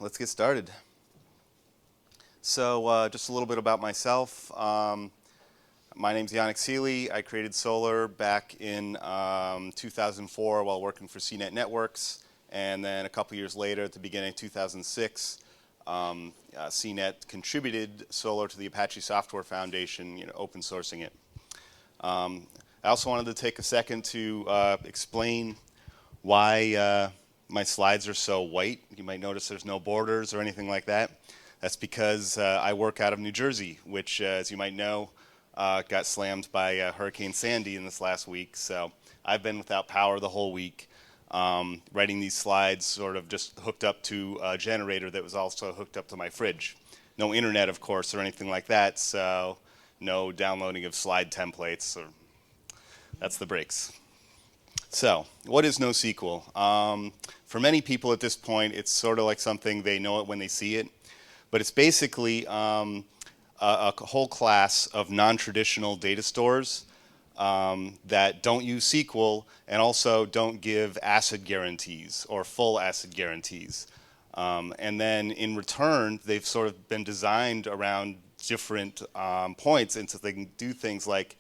let's get started. So just a little bit about myself. My name's Yannick Seeley. I created Solr back in 2004 while working for CNET Networks, and then a couple years later, at the beginning of 2006, CNET contributed Solr to the Apache Software Foundation, open sourcing it. I also wanted to take a second to explain why my slides are so white. You might notice there's no borders or anything like that. That's because I work out of New Jersey, which, as you might know, got slammed by Hurricane Sandy in this last week. So I've been without power the whole week, writing these slides sort of just hooked up to a generator that was also hooked up to my fridge. No internet, of course, or anything like that, so no downloading of slide templates. That's the breaks. So, what is NoSQL? For many people at this point, it's sort of like something they know it when they see it, but it's basically a whole class of non-traditional data stores that don't use SQL and also don't give ACID guarantees or full ACID guarantees. And then in return, they've sort of been designed around different points, and so they can do things like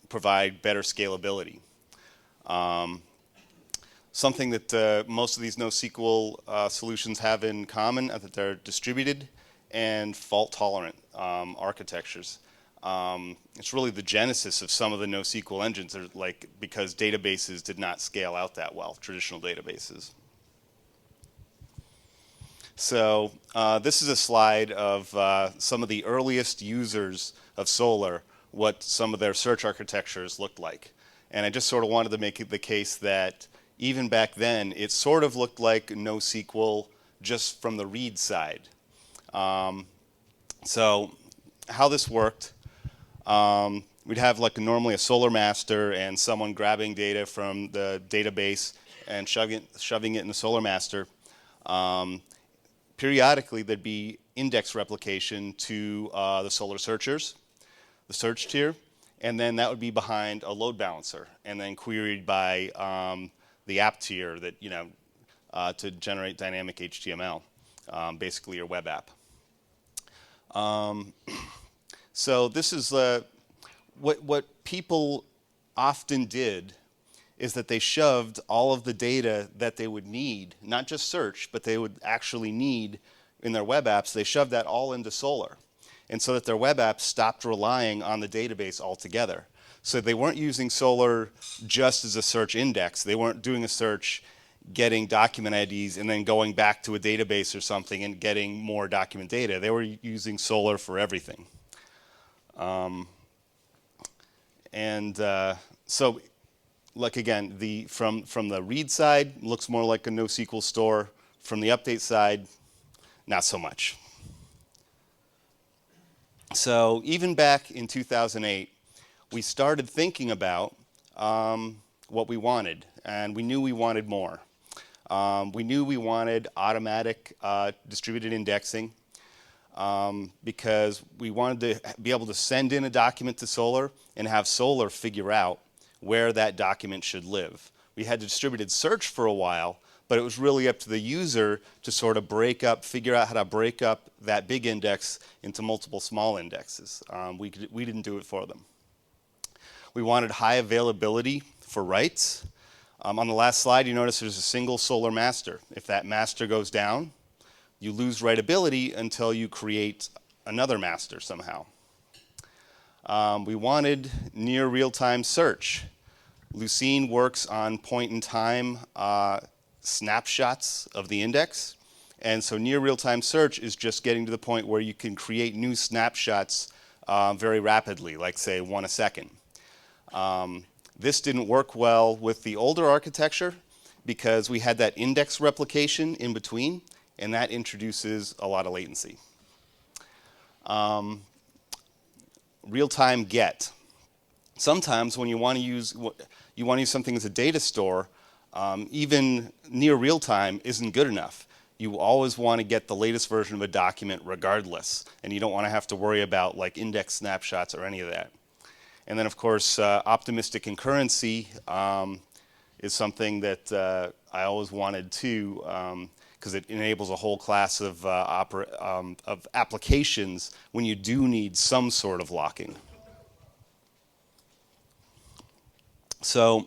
provide better scalability. Something that most of these NoSQL solutions have in common is that they're distributed and fault-tolerant architectures. It's really the genesis of some of the NoSQL engines, because databases did not scale out that well, traditional databases. So this is a slide of some of the earliest users of Solr, what some of their search architectures looked like. And I just sort of wanted to make the case that even back then, it sort of looked like NoSQL just from the read side. So how this worked, we'd have normally a Solr master and someone grabbing data from the database and shoving it in the Solr master. Periodically, there'd be index replication to the Solr searchers, the search tier, and then that would be behind a load balancer and then queried by the app tier that, to generate dynamic HTML, basically your web app. So this is what people often did is that they shoved all of the data that they would need, not just search, but they would actually need in their web apps, they shoved that all into Solr. And so that their web apps stopped relying on the database altogether. So they weren't using Solr just as a search index. They weren't doing a search, getting document IDs, and then going back to a database or something and getting more document data. They were using Solr for everything. So, again, from the read side, looks more like a NoSQL store. From the update side, not so much. So even back in 2008, we started thinking about what we wanted, and we knew we wanted more. We knew we wanted automatic distributed indexing because we wanted to be able to send in a document to Solr and have Solr figure out where that document should live. We had distributed search for a while, but it was really up to the user to sort of figure out how to break up that big index into multiple small indexes. We didn't do it for them. We wanted high availability for writes. On the last slide, you notice there's a single Solr master. If that master goes down, you lose writability until you create another master somehow. We wanted near real-time search. Lucene works on point-in-time snapshots of the index. And so near real-time search is just getting to the point where you can create new snapshots very rapidly, like say 1 a second. This didn't work well with the older architecture because we had that index replication in between, and that introduces a lot of latency. Real-time get. Sometimes when you want to use something as a data store, even near real-time isn't good enough. You always want to get the latest version of a document regardless, and you don't want to have to worry about index snapshots or any of that. And then, of course, optimistic concurrency is something that I always wanted to, because it enables a whole class of applications when you do need some sort of locking. So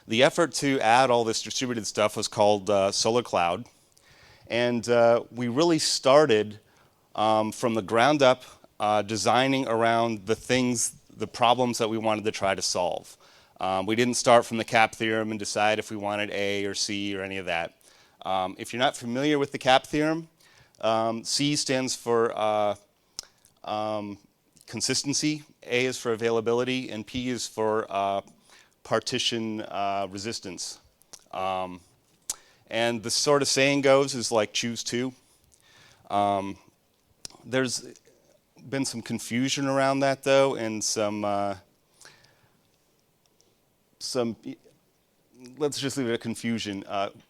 the effort to add all this distributed stuff was called Solr Cloud. And we really started from the ground up designing around the problems that we wanted to try to solve. We didn't start from the CAP theorem and decide if we wanted A or C or any of that. If you're not familiar with the CAP theorem, C stands for consistency, A is for availability, and P is for partition resistance. And the sort of saying goes is like choose two. There's been some confusion around that though, and some let's just leave it at confusion.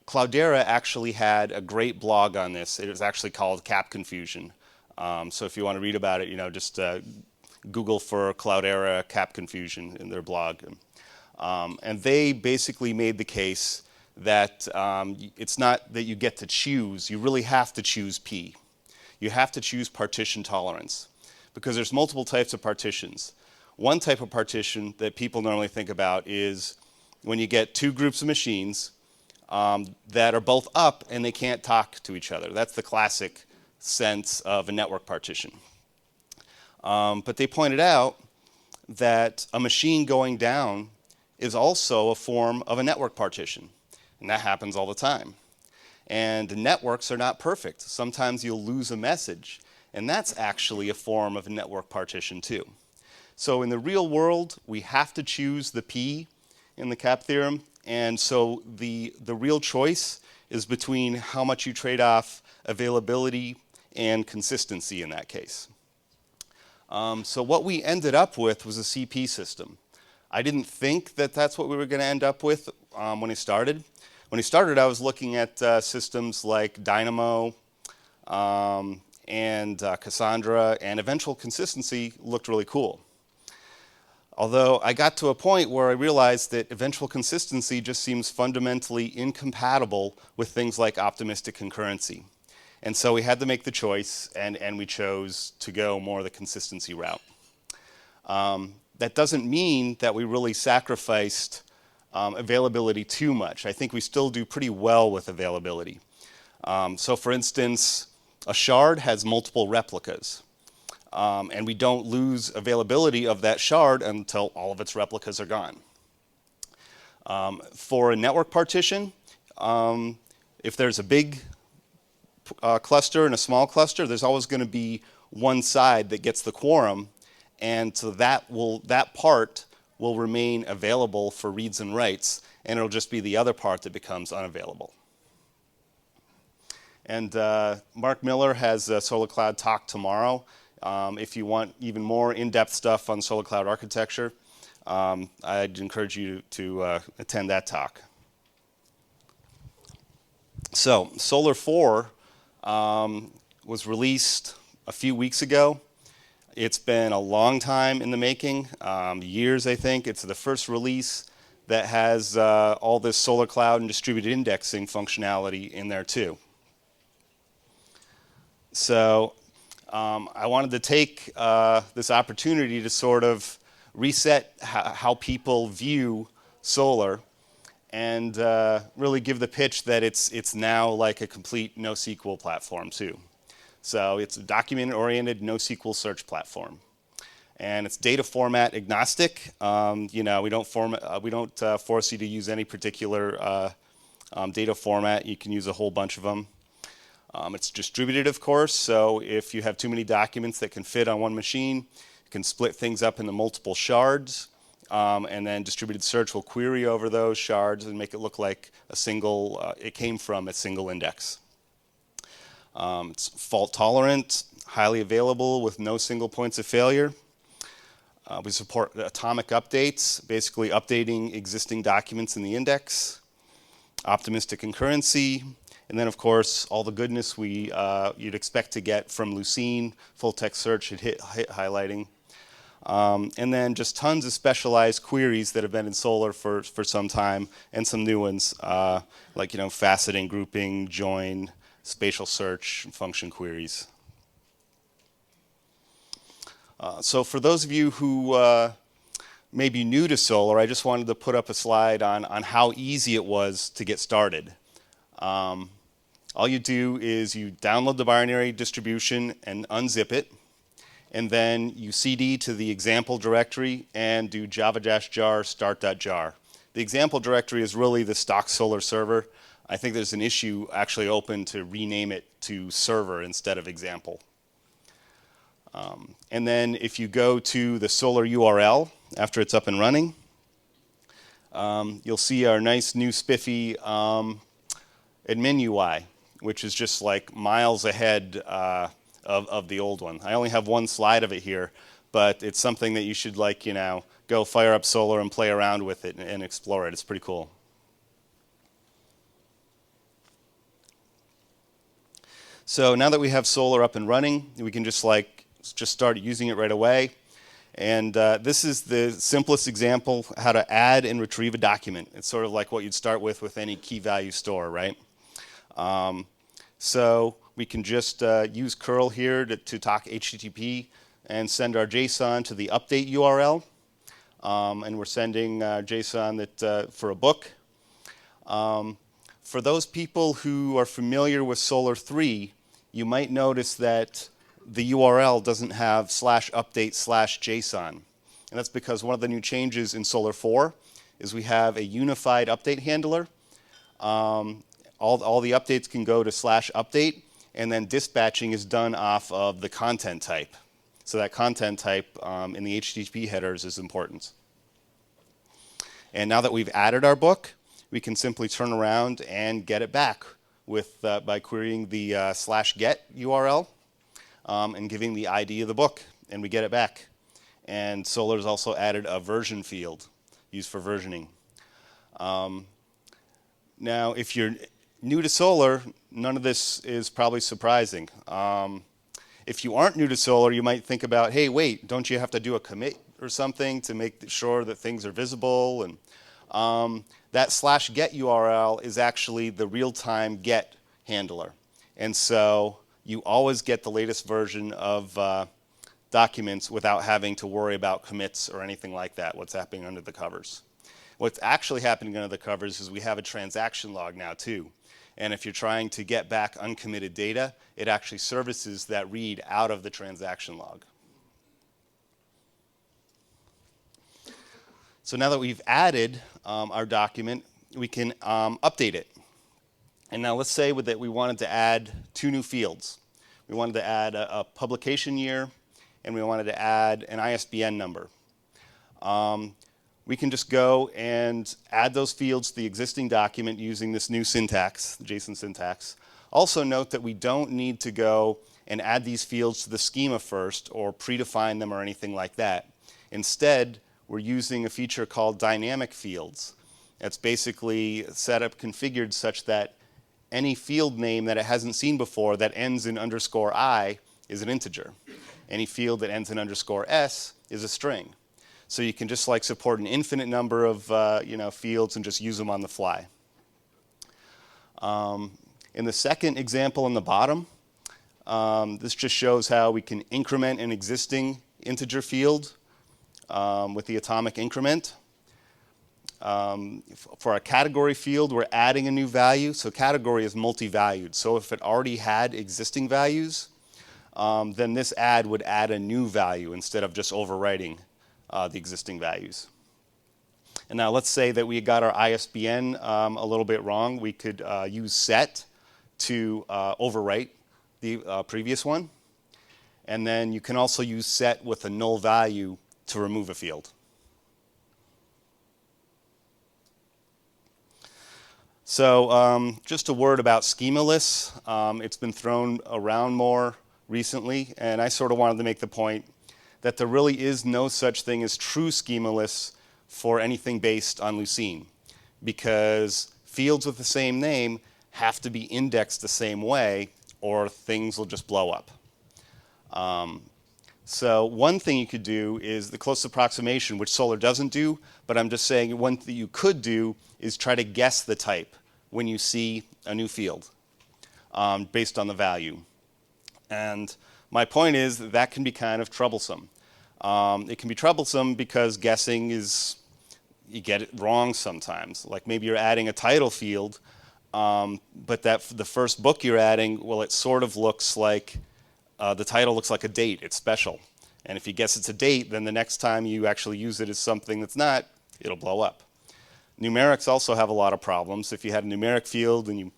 Cloudera actually had a great blog on this. It was actually called Cap Confusion. So if you want to read about it, just Google for Cloudera Cap Confusion in their blog. And they basically made the case that it's not that you get to choose, you really have to choose P. You have to choose partition tolerance because there's multiple types of partitions. One type of partition that people normally think about is when you get two groups of machines that are both up and they can't talk to each other. That's the classic sense of a network partition. But they pointed out that a machine going down is also a form of a network partition. And that happens all the time. And networks are not perfect. Sometimes you'll lose a message. And that's actually a form of a network partition too. So in the real world, we have to choose the P in the CAP theorem. And so the real choice is between how much you trade off availability and consistency in that case. So what we ended up with was a CP system. I didn't think that that's what we were going to end up with when I started. When I started, I was looking at systems like Dynamo and Cassandra, and eventual consistency looked really cool. Although I got to a point where I realized that eventual consistency just seems fundamentally incompatible with things like optimistic concurrency. And so we had to make the choice, and we chose to go more the consistency route. That doesn't mean that we really sacrificed availability too much. I think we still do pretty well with availability. So for instance, a shard has multiple replicas. And we don't lose availability of that shard until all of its replicas are gone. For a network partition, if there's a big cluster and a small cluster, there's always going to be one side that gets the quorum, and so that part will remain available for reads and writes, and it'll just be the other part that becomes unavailable. And Mark Miller has a Solr Cloud talk tomorrow. If you want even more in-depth stuff on Solr Cloud architecture, I'd encourage you to attend that talk. So Solr 4 was released a few weeks ago. It's been a long time in the making, years I think. It's the first release that has all this Solr Cloud and distributed indexing functionality in there too. So I wanted to take this opportunity to sort of reset how people view Solr and really give the pitch that it's now like a complete NoSQL platform too. So it's a document-oriented NoSQL search platform, and it's data format agnostic. We don't force you to use any particular data format. You can use a whole bunch of them. It's distributed, of course, so if you have too many documents that can fit on one machine, you can split things up into multiple shards, and then distributed search will query over those shards and make it look like a single, it came from a single index. It's fault tolerant, highly available with no single points of failure. We support atomic updates, basically updating existing documents in the index, optimistic concurrency, and then, of course, all the goodness you'd expect to get from Lucene, full text search and hit highlighting. And then just tons of specialized queries that have been in Solr for some time, and some new ones like faceting, grouping, join, spatial search, and function queries. So for those of you who may be new to Solr, I just wanted to put up a slide on how easy it was to get started. All you do is you download the binary distribution and unzip it, and then you cd to the example directory and do java-jar start.jar. The example directory is really the stock Solr server. I think there's an issue actually open to rename it to server instead of example. And then if you go to the Solr URL after it's up and running, you'll see our nice new spiffy admin UI, which is just like miles ahead of the old one. I only have one slide of it here, but it's something that you should, like, you know, go fire up Solr and play around with it and explore it. It's pretty cool. So now that we have Solr up and running, we can just start using it right away. And this is the simplest example how to add and retrieve a document. It's sort of like what you'd start with any key value store, right? So we can just use curl here to talk HTTP and send our JSON to the update URL. And we're sending JSON for a book. For those people who are familiar with Solr 3, you might notice that the URL doesn't have /update/JSON. And that's because one of the new changes in Solr 4 is we have a unified update handler. All the updates can go to /update, and then dispatching is done off of the content type. So that content type in the HTTP headers is important. And now that we've added our book, we can simply turn around and get it back by querying the /get URL and giving the ID of the book, and we get it back. And Solr's also added a version field used for versioning. Now, if you're new to Solr, none of this is probably surprising. If you aren't new to Solr, you might think about, hey, wait, don't you have to do a commit or something to make sure that things are visible? And that /get URL is actually the real-time get handler. And so you always get the latest version of documents without having to worry about commits or anything like that, what's happening under the covers. What's actually happening under the covers is we have a transaction log now too. And if you're trying to get back uncommitted data, it actually services that read out of the transaction log. So now that we've added our document, we can update it. And now let's say that we wanted to add 2 new fields. We wanted to add a publication year, and we wanted to add an ISBN number. We can just go and add those fields to the existing document using this new syntax, the JSON syntax. Also note that we don't need to go and add these fields to the schema first or predefine them or anything like that. Instead, we're using a feature called dynamic fields. It's basically set up, configured such that any field name that it hasn't seen before that ends in _I is an integer. Any field that ends in _S is a string. So you can just like support an infinite number of fields and just use them on the fly. In the second example on the bottom, this just shows how we can increment an existing integer field with the atomic increment. For our category field, we're adding a new value. So category is multi-valued. So if it already had existing values, then this add would add a new value instead of just overwriting the existing values. And now let's say that we got our ISBN a little bit wrong. We could use set to overwrite the previous one. And then you can also use set with a null value to remove a field. So just a word about schema lists. It's been thrown around more recently, and I sort of wanted to make the point that there really is no such thing as true schema lists for anything based on Lucene, because fields with the same name have to be indexed the same way or things will just blow up. So one thing you could do is the close approximation, which Solr doesn't do, but I'm just saying one thing you could do is try to guess the type when you see a new field. based on the value. And my point is that can be kind of troublesome. It can be troublesome because guessing is, you get it wrong sometimes. Like maybe you're adding a title field, but the first book you're adding, well, it sort of looks like, the title looks like a date. It's special. And if you guess it's a date, then the next time you actually use it as something that's not, it'll blow up. Numerics also have a lot of problems. If you had a numeric field and you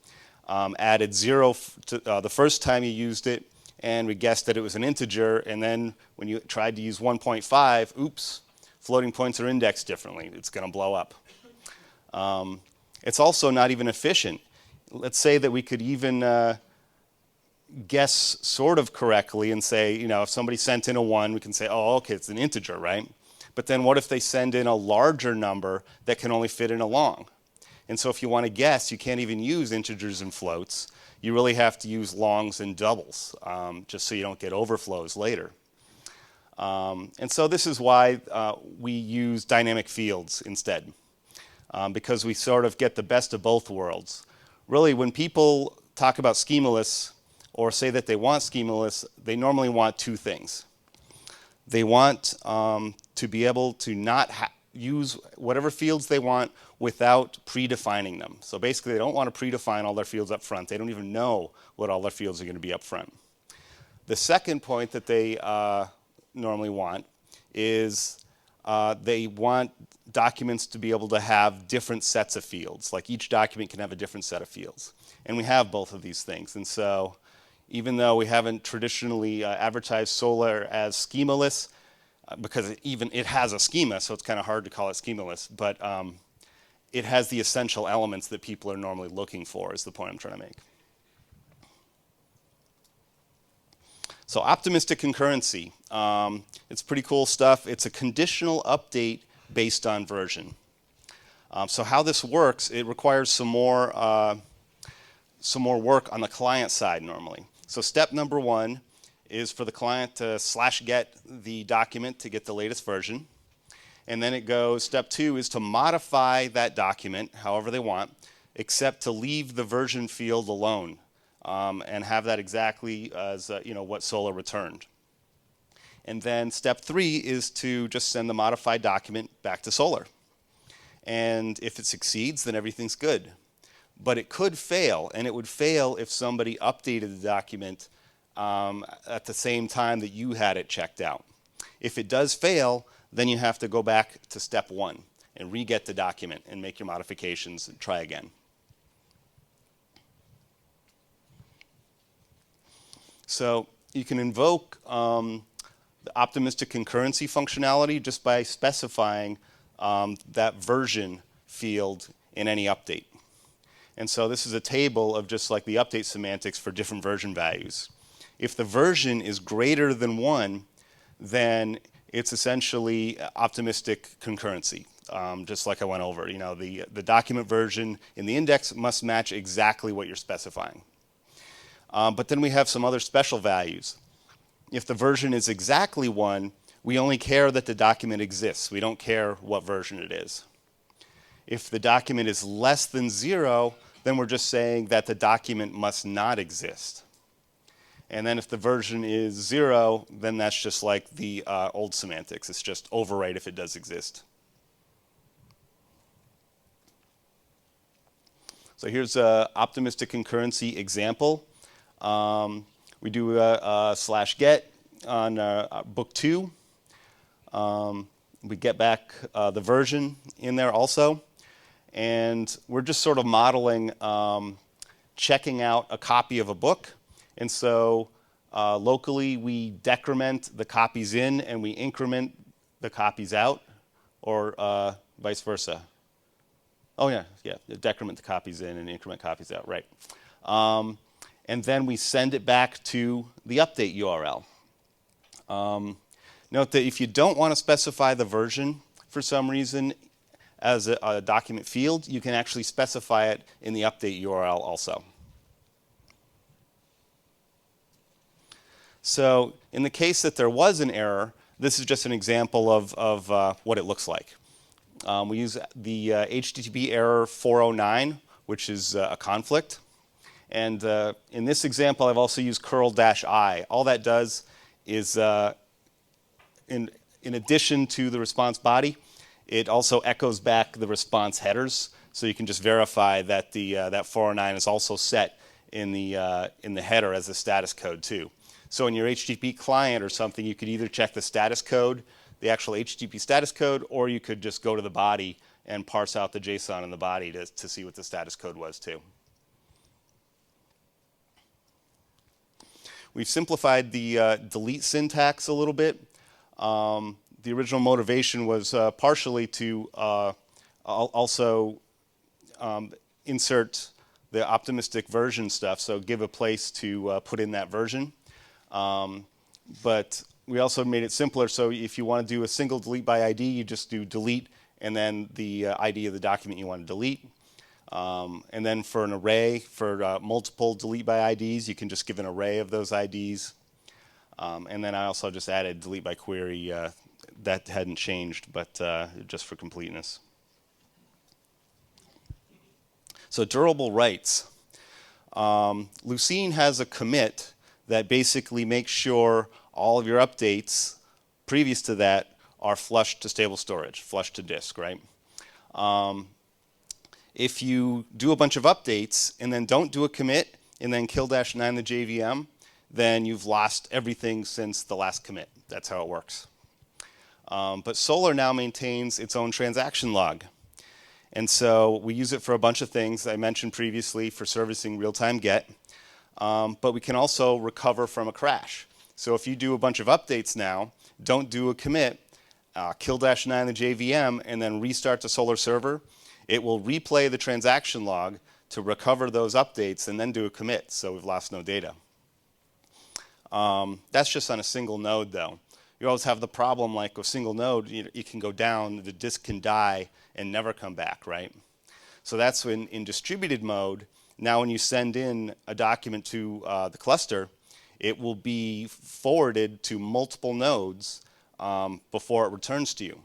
added 0 to, the first time you used it, and we guessed that it was an integer, and then when you tried to use 1.5, oops, floating points are indexed differently. It's going to blow up. It's also not even efficient. Let's say that we could even guess sort of correctly and say, you know, if somebody sent in a 1, we can say, oh, okay, it's an integer, right? But then what if they send in a larger number that can only fit in a long? And so if you want to guess, you can't even use integers and floats. You really have to use longs and doubles, just so you don't get overflows later. And so this is why we use dynamic fields instead, because we sort of get the best of both worlds. Really, when people talk about schema lists or say that they want schema lists, they normally want two things. They want to be able to not use whatever fields they want without predefining them. So basically, they don't want to predefine all their fields up front. They don't even know what all their fields are going to be up front. The second point that they normally want is they want documents to be able to have different sets of fields. Like each document can have a different set of fields. And we have both of these things. And so even though we haven't traditionally advertised Solr as schema lists, because it has a schema, so it's kind of hard to call it schema lists, but it has the essential elements that people are normally looking for, is the point I'm trying to make. So optimistic concurrency, it's pretty cool stuff. It's a conditional update based on version. So how this works, it requires some more work on the client side normally. So step number 1 is for the client to /get the document to get the latest version. And then it goes, step 2 is to modify that document however they want, except to leave the version field alone and have that exactly as what Solr returned. And then step 3 is to just send the modified document back to Solr. And if it succeeds, then everything's good. But it could fail, and it would fail if somebody updated the document at the same time that you had it checked out. If it does fail, then you have to go back to step 1 and re-get the document and make your modifications and try again. So you can invoke the optimistic concurrency functionality just by specifying that version field in any update. And so this is a table of just like the update semantics for different version values. If the version is greater than 1, then it's essentially optimistic concurrency, just like I went over. You know, the document version in the index must match exactly what you're specifying. But then we have some other special values. If the version is exactly 1, we only care that the document exists. We don't care what version it is. If the document is less than 0, then we're just saying that the document must not exist. And then if the version is 0, then that's just like the old semantics. It's just overwrite if it does exist. So here's an optimistic concurrency example. We do a /get on book 2. We get back the version in there also. And we're just sort of modeling checking out a copy of a book. And so locally, we decrement the copies in and we increment the copies out, or vice versa. Oh, yeah, decrement the copies in and increment copies out, right. And then we send it back to the update URL. Note that if you don't want to specify the version for some reason as a document field, you can actually specify it in the update URL also. So in the case that there was an error, this is just an example of what it looks like. We use the HTTP error 409, which is a conflict. And in this example, I've also used curl-i. All that does is, in addition to the response body, it also echoes back the response headers, so you can just verify that that 409 is also set in the header as a status code too. So in your HTTP client or something, you could either check the status code, the actual HTTP status code, or you could just go to the body and parse out the JSON in the body to see what the status code was too. We've simplified the delete syntax a little bit. The original motivation was partially to also insert the optimistic version stuff, so give a place to put in that version. But we also made it simpler, so if you want to do a single delete by ID, you just do delete and then the ID of the document you want to delete. And then for an array, for multiple delete by IDs, you can just give an array of those IDs. And then I also just added delete by query. That hadn't changed, but just for completeness. So durable writes. Lucene has a commit that basically makes sure all of your updates previous to that are flushed to stable storage, flushed to disk, right? If you do a bunch of updates and then don't do a commit and then kill -9 the JVM, then you've lost everything since the last commit. That's how it works. But Solr now maintains its own transaction log. And so we use it for a bunch of things I mentioned previously for servicing real-time get. But we can also recover from a crash. So if you do a bunch of updates now, don't do a commit, kill -9 the JVM, and then restart the Solr server, it will replay the transaction log to recover those updates and then do a commit, so we've lost no data. That's just on a single node, though. You always have the problem, like a single node, you can go down, the disk can die, and never come back, right? So that's when in distributed mode, now when you send in a document to the cluster, it will be forwarded to multiple nodes before it returns to you.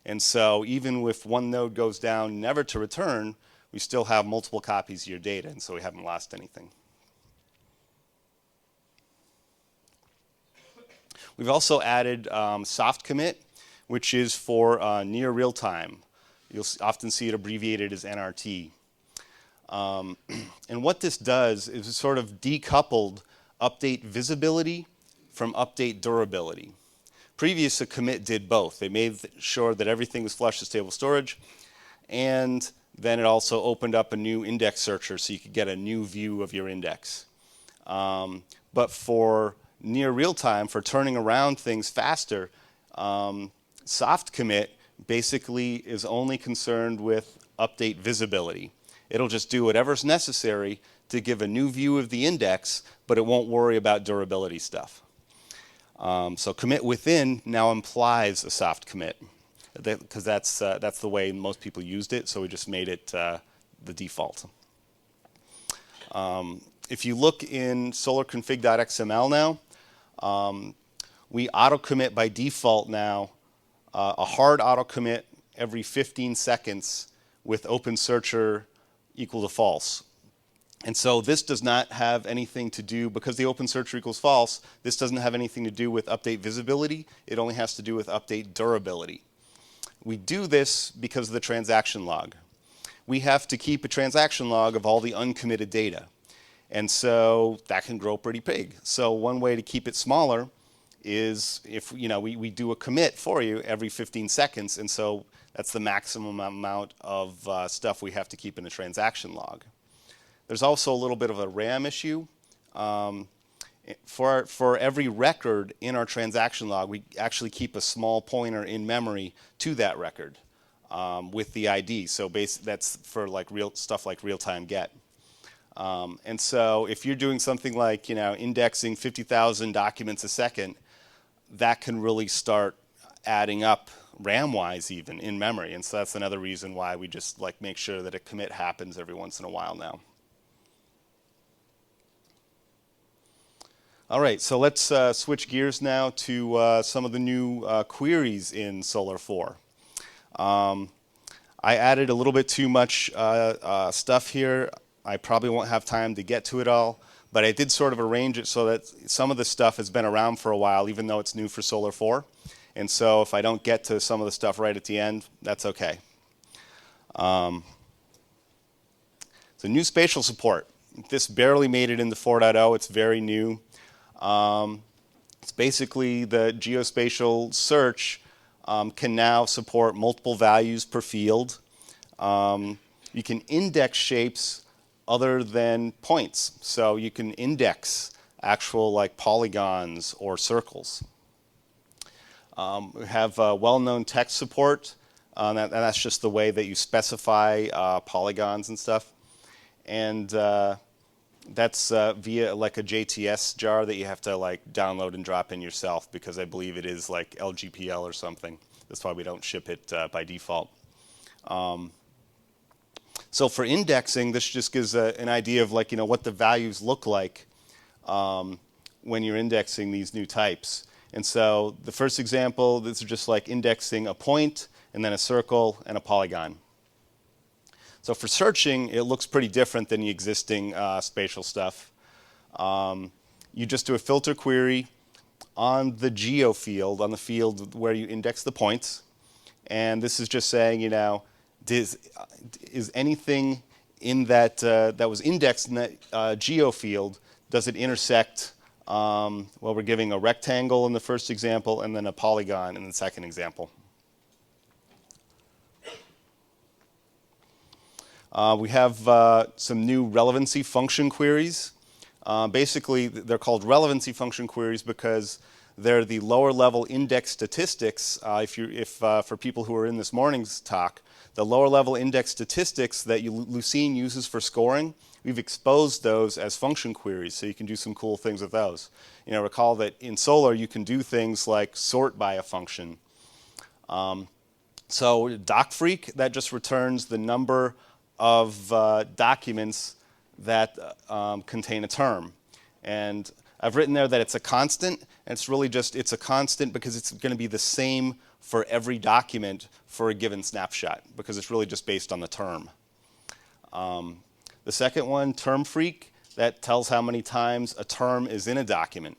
And so even if one node goes down never to return, we still have multiple copies of your data, and so we haven't lost anything. We've also added soft commit, which is for near real time. You'll often see it abbreviated as NRT. And what this does is it sort of decoupled update visibility from update durability. Previous, a commit did both. They made sure that everything was flushed to stable storage, and then it also opened up a new index searcher so you could get a new view of your index. But for near real time, for turning around things faster, soft commit basically is only concerned with update visibility. It'll just do whatever's necessary to give a new view of the index, but it won't worry about durability stuff. So commit within now implies a soft commit, because that's the way most people used it, so we just made it the default. If you look in solrconfig.xml now, we auto-commit by default now, a hard auto-commit every 15 seconds with OpenSearcher equal to false. And so this does not have anything to do, because the OpenSearcher equals false, this doesn't have anything to do with update visibility. It only has to do with update durability. We do this because of the transaction log. We have to keep a transaction log of all the uncommitted data. And so that can grow pretty big. So one way to keep it smaller is if we do a commit for you every 15 seconds. And so that's the maximum amount of stuff we have to keep in the transaction log. There's also a little bit of a RAM issue. For every record in our transaction log, we actually keep a small pointer in memory to that record with the ID. So that's for like stuff like real-time get. And so if you're doing something like indexing 50,000 documents a second, that can really start adding up RAM-wise even in memory. And so that's another reason why we just make sure that a commit happens every once in a while now. All right, so let's switch gears now to some of the new queries in Solr 4. I added a little bit too much stuff here. I probably won't have time to get to it all, but I did sort of arrange it so that some of the stuff has been around for a while, even though it's new for Solr 4. And so if I don't get to some of the stuff right at the end, that's okay. So new spatial support. This barely made it into 4.0. It's very new. It's basically the geospatial search can now support multiple values per field. You can index shapes other than points. So you can index actual like polygons or circles. We have well-known text support. And that's just the way that you specify polygons and stuff. And that's via like a JTS jar that you have to like download and drop in yourself, because I believe it is like LGPL or something. That's why we don't ship it by default. So for indexing, this just gives an idea of like, what the values look like when you're indexing these new types. And so the first example, this is just like indexing a point and then a circle and a polygon. So for searching, it looks pretty different than the existing spatial stuff. You just do a filter query on the geo field, on the field where you index the points. And this is just saying, is anything in that that was indexed in that geo field, does it intersect, well, we're giving a rectangle in the first example and then a polygon in the second example. We have some new relevancy function queries. Basically, they're called relevancy function queries because they're the lower level index statistics. For people who are in this morning's talk, the lower level index statistics that Lucene uses for scoring, we've exposed those as function queries, so you can do some cool things with those. Recall that in Solr you can do things like sort by a function. So docfreak, that just returns the number of documents that contain a term. And I've written there that it's a constant, and it's really just, it's a constant because it's going to be the same for every document for a given snapshot, because it's really just based on the term. The second one, termfreak, that tells how many times a term is in a document.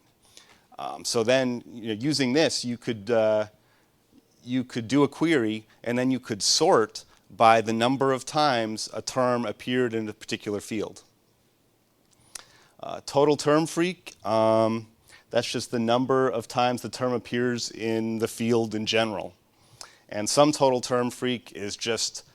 So then, using this, you could do a query, and then you could sort by the number of times a term appeared in a particular field. Total term freak, that's just the number of times the term appears in the field in general. And sum total term freak is just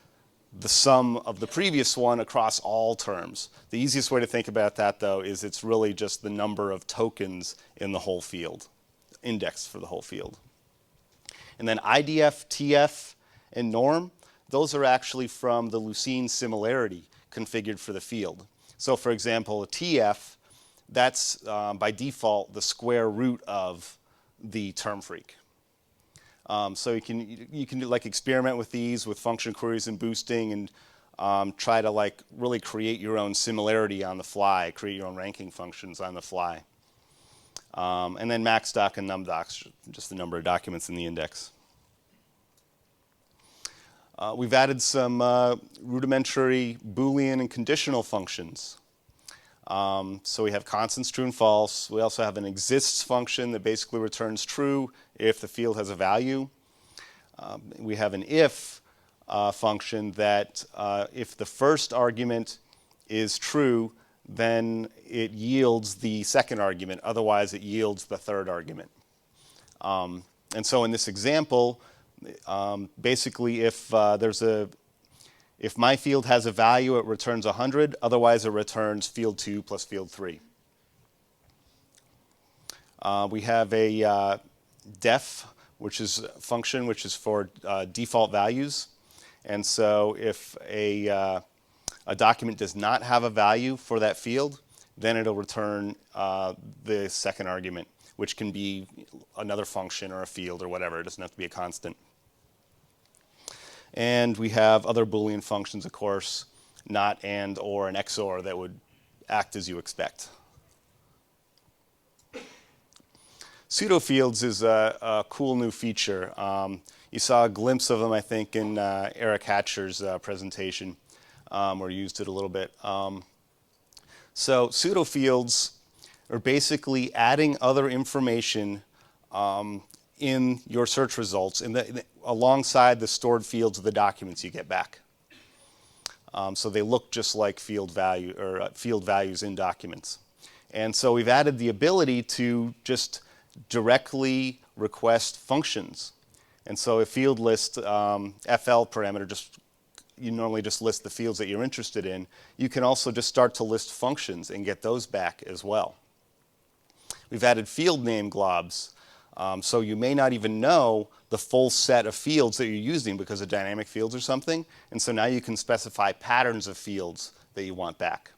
the sum of the previous one across all terms. The easiest way to think about that, though, is it's really just the number of tokens in the whole field, indexed for the whole field. And then IDF, TF, and norm, those are actually from the Lucene similarity configured for the field. So for example, a TF, that's by default the square root of the term freak. So you can like experiment with these with function queries and boosting, and try to like really create your own similarity on the fly, create your own ranking functions on the fly. And then maxdoc and numdoc, just the number of documents in the index. We've added some rudimentary Boolean and conditional functions. So we have constants, true and false. We also have an exists function that basically returns true if the field has a value. We have an if function that if the first argument is true, then it yields the second argument. Otherwise, it yields the third argument. And so in this example, basically if if my field has a value, it returns 100. Otherwise, it returns field 2 plus field 3. We have a def, which is a function which is for default values. And so if a document does not have a value for that field, then it'll return the second argument, which can be another function or a field or whatever. It doesn't have to be a constant. And we have other Boolean functions, of course, not, and, or, and XOR that would act as you expect. Pseudo Fields is a cool new feature. You saw a glimpse of them, I think, in Eric Hatcher's presentation, or used it a little bit. So pseudo fields are basically adding other information in your search results alongside the stored fields of the documents you get back. So they look just like field values in documents. And so we've added the ability to just directly request functions. And so a field list FL parameter, you normally just list the fields that you're interested in. You can also just start to list functions and get those back as well. We've added field name globs. So you may not even know the full set of fields that you're using because of dynamic fields or something. And so now you can specify patterns of fields that you want back.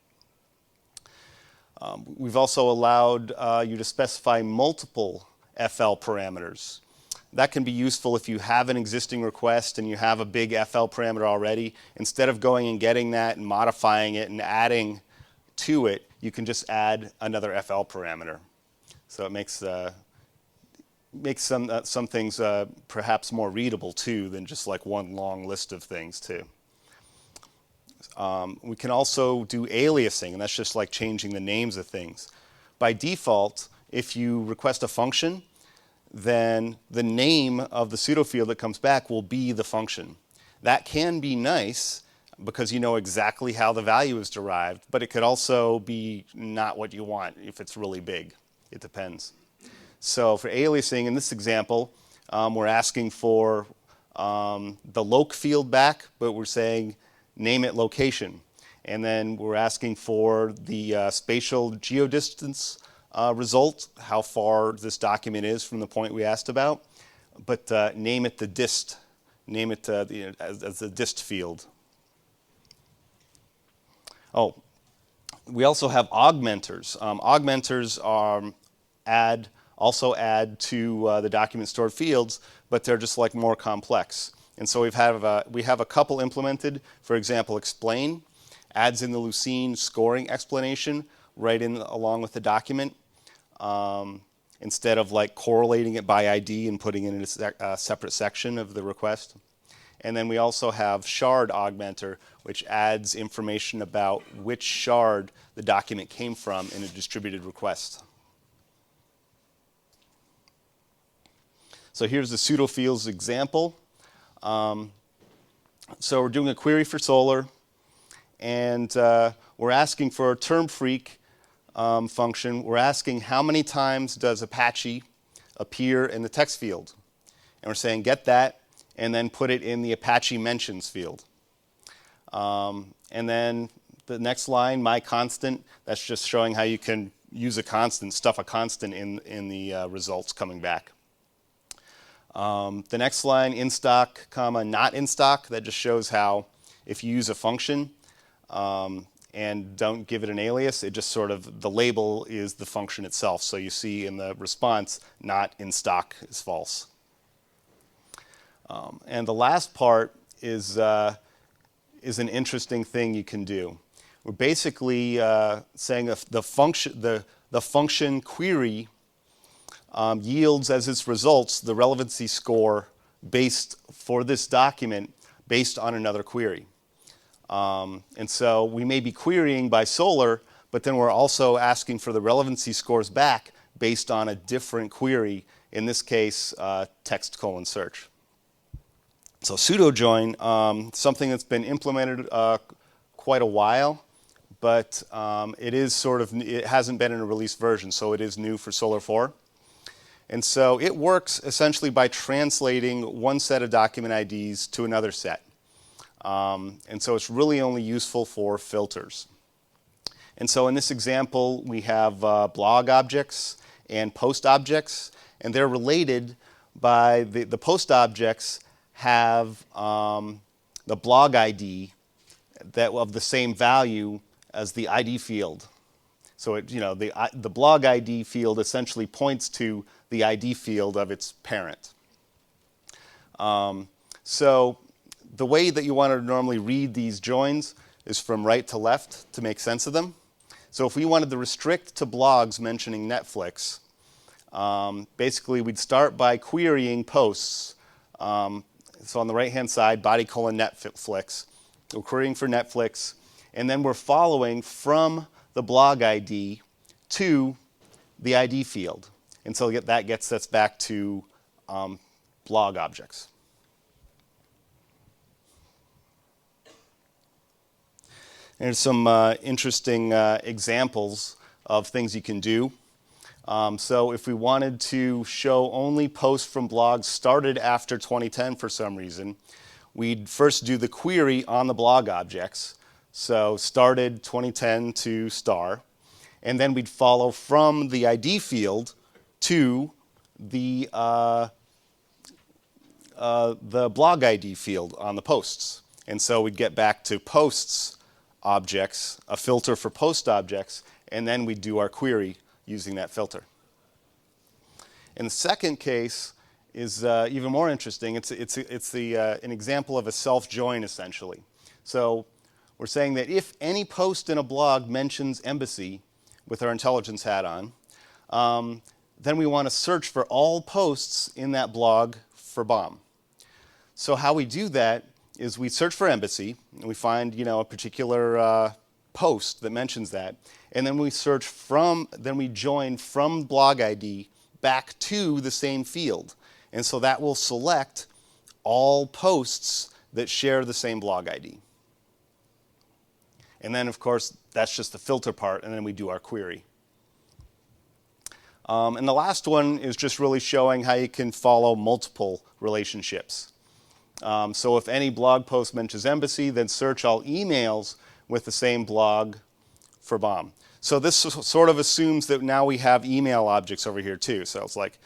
We've also allowed you to specify multiple FL parameters. That can be useful if you have an existing request and you have a big FL parameter already. Instead of going and getting that and modifying it and adding to it, you can just add another FL parameter. So it makes some things perhaps more readable too than just like one long list of things too. We can also do aliasing, and that's just like changing the names of things. By default, if you request a function, then the name of the pseudo field that comes back will be the function. That can be nice because you know exactly how the value is derived, but it could also be not what you want if it's really big. It depends. So for aliasing, in this example, we're asking for the loc field back, but we're saying name it location. And then we're asking for the spatial geodistance result, how far this document is from the point we asked about, but name it the dist, name it as the dist field. Oh, we also have augmenters. Augmenters also add to the document stored fields, but they're just like more complex. And so we have a couple implemented. For example, explain adds in the Lucene scoring explanation right in along with the document, instead of like correlating it by ID and putting it in a separate section of the request. And then we also have shard augmenter, which adds information about which shard the document came from in a distributed request. So here's the pseudo fields example. So we're doing a query for Solr, and we're asking for a term freak function. We're asking how many times does Apache appear in the text field. And we're saying get that, and then put it in the Apache mentions field. And then the next line, my constant, that's just showing how you can use a constant, stuff a constant in the results coming back. The next line, in stock, comma, not in stock, that just shows how if you use a function and don't give it an alias, it just sort of, the label is the function itself. So you see in the response, not in stock is false. And the last part is an interesting thing you can do. We're basically saying if the function query yields as its results the relevancy score based for this document based on another query. And so we may be querying by Solr, but then we're also asking for the relevancy scores back based on a different query, in this case, text:/search. So pseudo join, something that's been implemented quite a while, but it hasn't been in a released version, so it is new for Solr 4. And so it works essentially by translating one set of document IDs to another set. And so it's really only useful for filters. And so in this example, we have blog objects and post objects, and they're related by the post objects have the blog ID that of the same value as the ID field. So the blog ID field essentially points to the ID field of its parent. So the way that you want to normally read these joins is from right to left to make sense of them. So if we wanted to restrict to blogs mentioning Netflix, basically we'd start by querying posts. So on the right-hand side, body:/Netflix. We're querying for Netflix, and then we're following from the blog ID to the ID field. And so that gets us back to blog objects. There's some interesting examples of things you can do. So if we wanted to show only posts from blogs started after 2010 for some reason, we'd first do the query on the blog objects. So started 2010 to star. And then we'd follow from the ID field to the blog ID field on the posts. And so we'd get back to posts objects, a filter for post objects, and then we'd do our query using that filter. And the second case is even more interesting. It's an example of a self-join, essentially. So we're saying that if any post in a blog mentions embassy with our intelligence hat on, then we want to search for all posts in that blog for BOM. So how we do that is we search for embassy, and we find a particular post that mentions that, and then we join from blog ID back to the same field. And so that will select all posts that share the same blog ID. And then, of course, that's just the filter part, and then we do our query. And the last one is just really showing how you can follow multiple relationships. So if any blog post mentions embassy, then search all emails with the same blog for BOM. So this sort of assumes that now we have email objects over here too. So it's like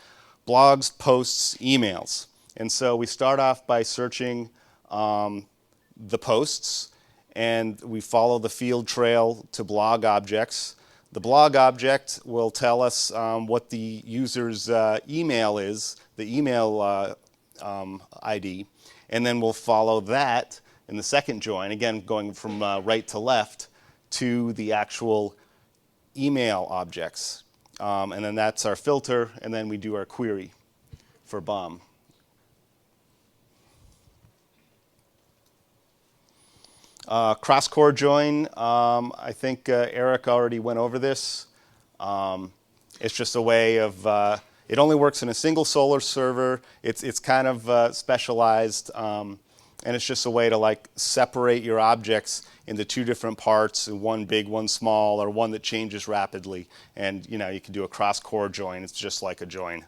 blogs, posts, emails. And so we start off by searching the posts, and we follow the field trail to blog objects. The blog object will tell us what the user's email is, the email ID, and then we'll follow that in the second join, again going from right to left to the actual email objects. And then that's our filter, and then we do our query for BOM. Cross-core join, I think Eric already went over this. It's just a way of, it only works in a single Solr server. It's kind of specialized, and it's just a way to separate your objects into two different parts, one big, one small, or one that changes rapidly. And you can do a cross-core join. It's just like a join.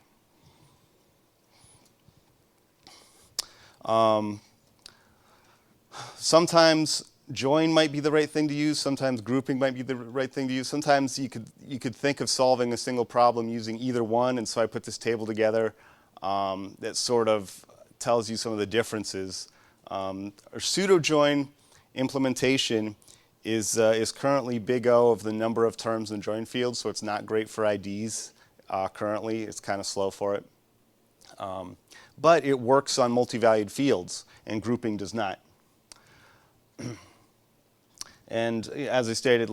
Sometimes join might be the right thing to use. Sometimes grouping might be the right thing to use. Sometimes you could think of solving a single problem using either one. And so I put this table together that sort of tells you some of the differences. Our pseudo join implementation is currently big O of the number of terms in join fields, so it's not great for IDs currently. It's kind of slow for it. But it works on multi-valued fields, and grouping does not. And as I stated,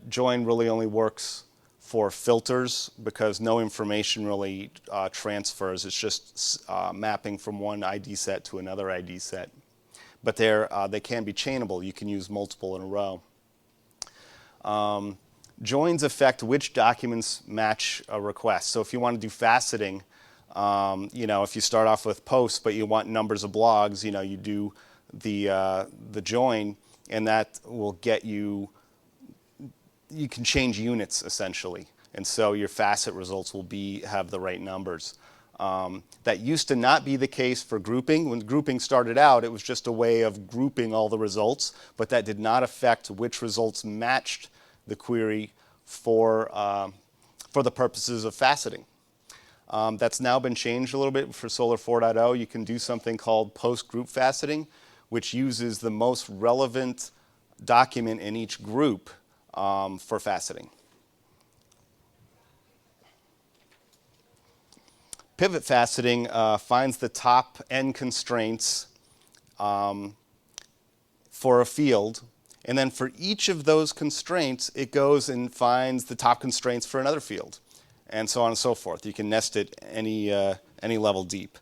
join really only works for filters because no information really transfers. It's just mapping from one ID set to another ID set. But they can be chainable. You can use multiple in a row. Joins affect which documents match a request. So if you want to do faceting, if you start off with posts but you want numbers of blogs, you do the join, and that will get you can change units essentially. And so your facet results will have the right numbers. That used to not be the case for grouping. When grouping started out, it was just a way of grouping all the results, but that did not affect which results matched the query for the purposes of faceting. That's now been changed a little bit for Solr 4.0. You can do something called post-group faceting, which uses the most relevant document in each group for faceting. Pivot faceting finds the top n constraints for a field, and then for each of those constraints, it goes and finds the top constraints for another field, and so on and so forth. You can nest it any level deep.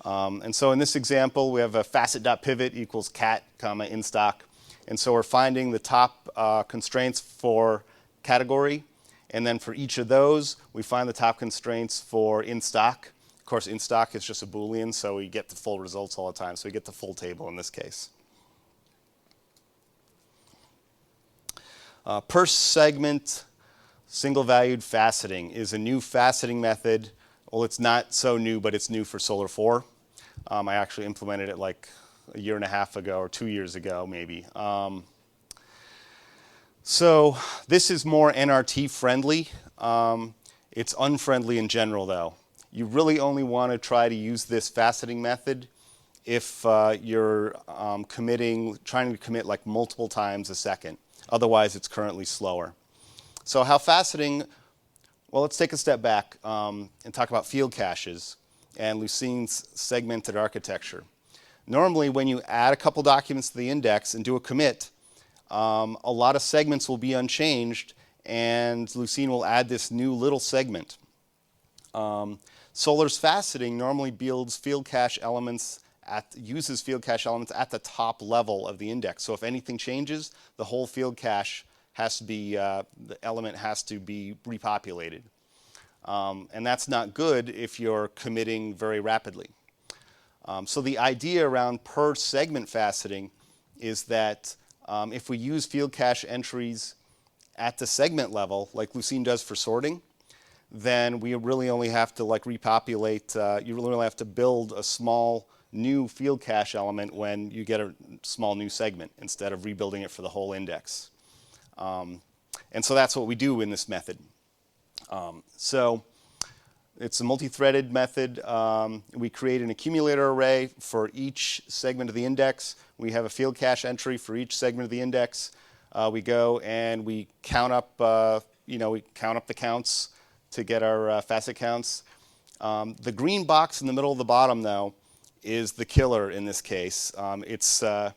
And so in this example, we have a facet.pivot equals cat, comma, in stock. And so we're finding the top constraints for category. And then for each of those, we find the top constraints for in stock. Of course, in stock is just a Boolean, so we get the full results all the time. So we get the full table in this case. Per segment single valued faceting is a new faceting method. Well, it's not so new, but it's new for Solr 4. I actually implemented it like a year and a half ago or 2 years ago, maybe. So this is more NRT friendly. It's unfriendly in general, though. You really only want to try to use this faceting method if you're trying to commit like multiple times a second. Otherwise, it's currently slower. So how faceting, well, let's take a step back and talk about field caches and Lucine's segmented architecture. Normally, when you add a couple documents to the index and do a commit, a lot of segments will be unchanged, and Lucene will add this new little segment. Solr's faceting normally builds field cache elements uses field cache elements at the top level of the index. So if anything changes, the whole field cache has to be the element has to be repopulated, and that's not good if you're committing very rapidly. So the idea around per segment faceting is that if we use field cache entries at the segment level, like Lucene does for sorting, then we really only have to like repopulate, you really only have to build a small new field cache element when you get a small new segment instead of rebuilding it for the whole index. And so that's what we do in this method. So it's a multi-threaded method. We create an accumulator array for each segment of the index. We have a field cache entry for each segment of the index. We go and we count up, we count up the counts to get our facet counts. The green box in the middle of the bottom, though, is the killer in this case. It's the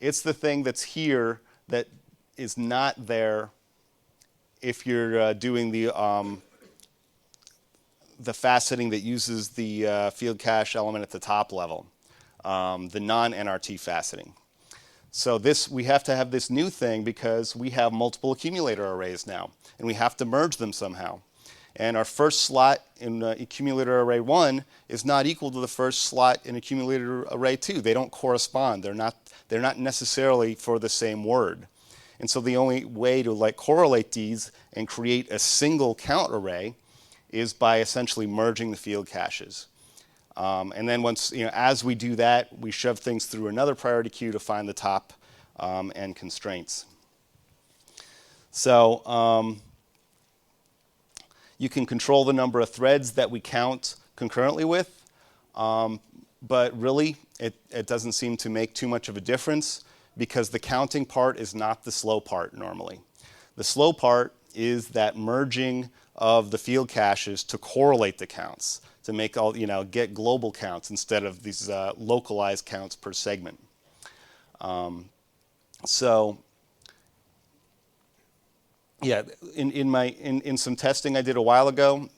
thing that's here that is not there if you're doing the faceting that uses the field cache element at the top level, the non-NRT faceting. So we have to have this new thing because we have multiple accumulator arrays now, and we have to merge them somehow. And our first slot in accumulator array 1 is not equal to the first slot in accumulator array 2. They don't correspond. They're not necessarily for the same word. And so the only way to like correlate these and create a single count array is by essentially merging the field caches. And then once, as we do that, we shove things through another priority queue to find the top and constraints. So you can control the number of threads that we count concurrently with, but really it doesn't seem to make too much of a difference because the counting part is not the slow part normally. The slow part is that merging of the field caches to correlate the counts, to make get global counts instead of these localized counts per segment. So yeah, in some testing I did a while ago,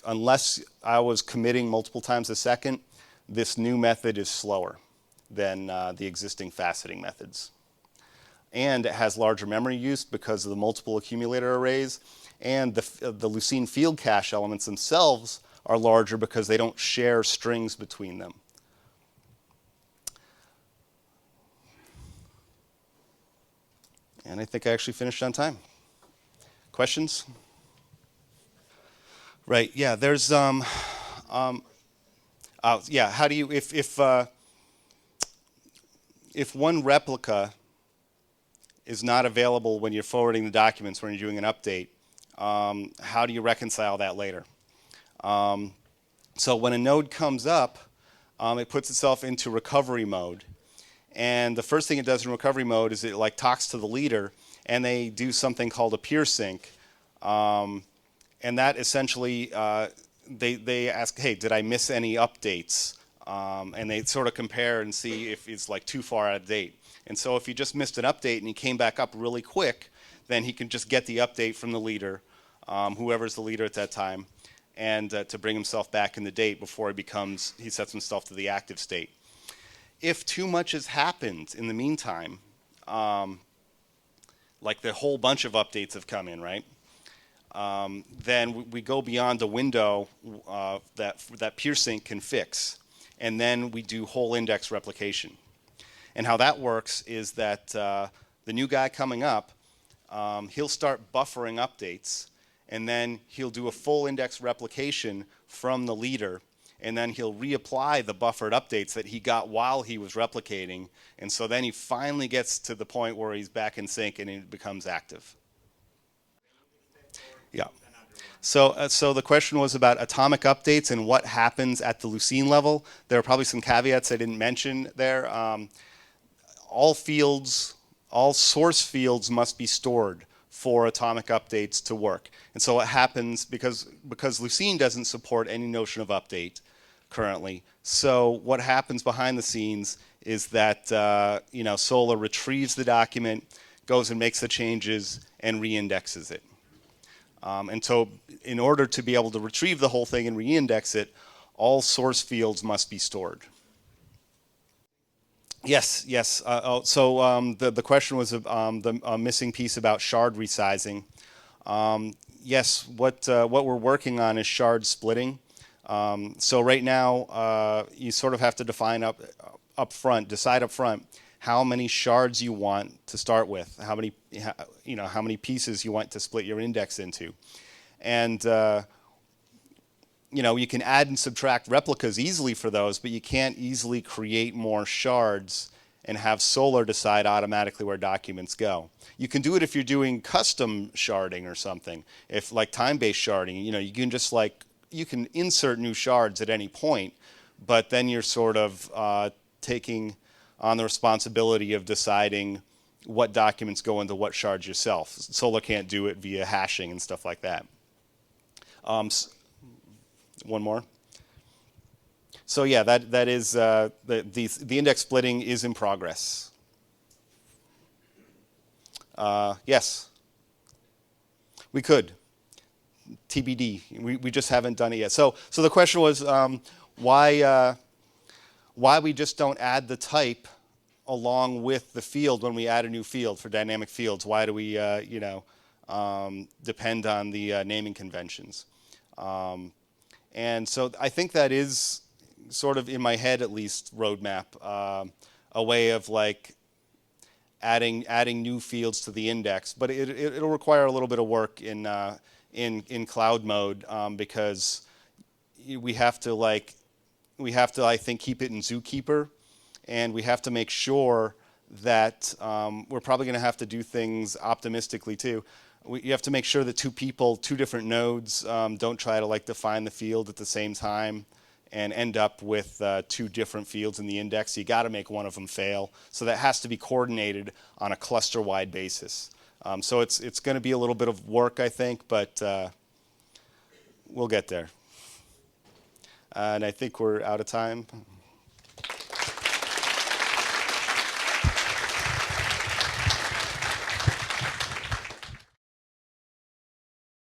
unless I was committing multiple times a second, this new method is slower than the existing faceting methods. And it has larger memory use because of the multiple accumulator arrays, and the Lucene field cache elements themselves are larger because they don't share strings between them. And I think I actually finished on time. Questions? Right, yeah, there's, yeah, how do you, if one replica is not available when you're forwarding the documents, when you're doing an update, how do you reconcile that later? So when a node comes up, it puts itself into recovery mode. And the first thing it does in recovery mode is it like talks to the leader, and they do something called a peer sync. And that essentially, they ask, hey, did I miss any updates? And they sort of compare and see if it's like too far out of date. And so if he just missed an update and he came back up really quick, then he can just get the update from the leader, whoever's the leader at that time, and to bring himself back in the date before he sets himself to the active state. If too much has happened in the meantime, like the whole bunch of updates have come in, right? Then we go beyond the window that PeerSync can fix, and then we do whole index replication. And how that works is that the new guy coming up, he'll start buffering updates, and then he'll do a full index replication from the leader, and then he'll reapply the buffered updates that he got while he was replicating, and so then he finally gets to the point where he's back in sync and it becomes active. Yeah. So the question was about atomic updates and what happens at the Lucene level. There are probably some caveats I didn't mention there. All fields, all source fields must be stored for atomic updates to work. And so what happens, because Lucene doesn't support any notion of update currently, so what happens behind the scenes is that Solr retrieves the document, goes and makes the changes, and reindexes it. And so in order to be able to retrieve the whole thing and reindex it, all source fields must be stored. Yes. The question was the missing piece about shard resizing. Yes, what we're working on is shard splitting. So right now, you sort of have to define decide up front how many shards you want to start with, how many pieces you want to split your index into, and you can add and subtract replicas easily for those, but you can't easily create more shards and have Solr decide automatically where documents go. You can do it if you're doing custom sharding or something. If like time-based sharding, you can just you can insert new shards at any point, but then you're sort of taking on the responsibility of deciding what documents go into what shards yourself. Solr can't do it via hashing and stuff like that. One more. So yeah, that is the index splitting is in progress. Yes, we could. TBD. We just haven't done it yet. So the question was why we just don't add the type along with the field when we add a new field for dynamic fields. Why do we depend on the naming conventions? And so I think that is sort of in my head at least roadmap, a way of like adding new fields to the index, but it'll require a little bit of work in cloud mode because we have to I think keep it in Zookeeper, and we have to make sure that we're probably going to have to do things optimistically too. You have to make sure that two different nodes don't try to define the field at the same time and end up with two different fields in the index. You got to make one of them fail. So that has to be coordinated on a cluster-wide basis. So it's going to be a little bit of work, I think, but we'll get there. And I think we're out of time.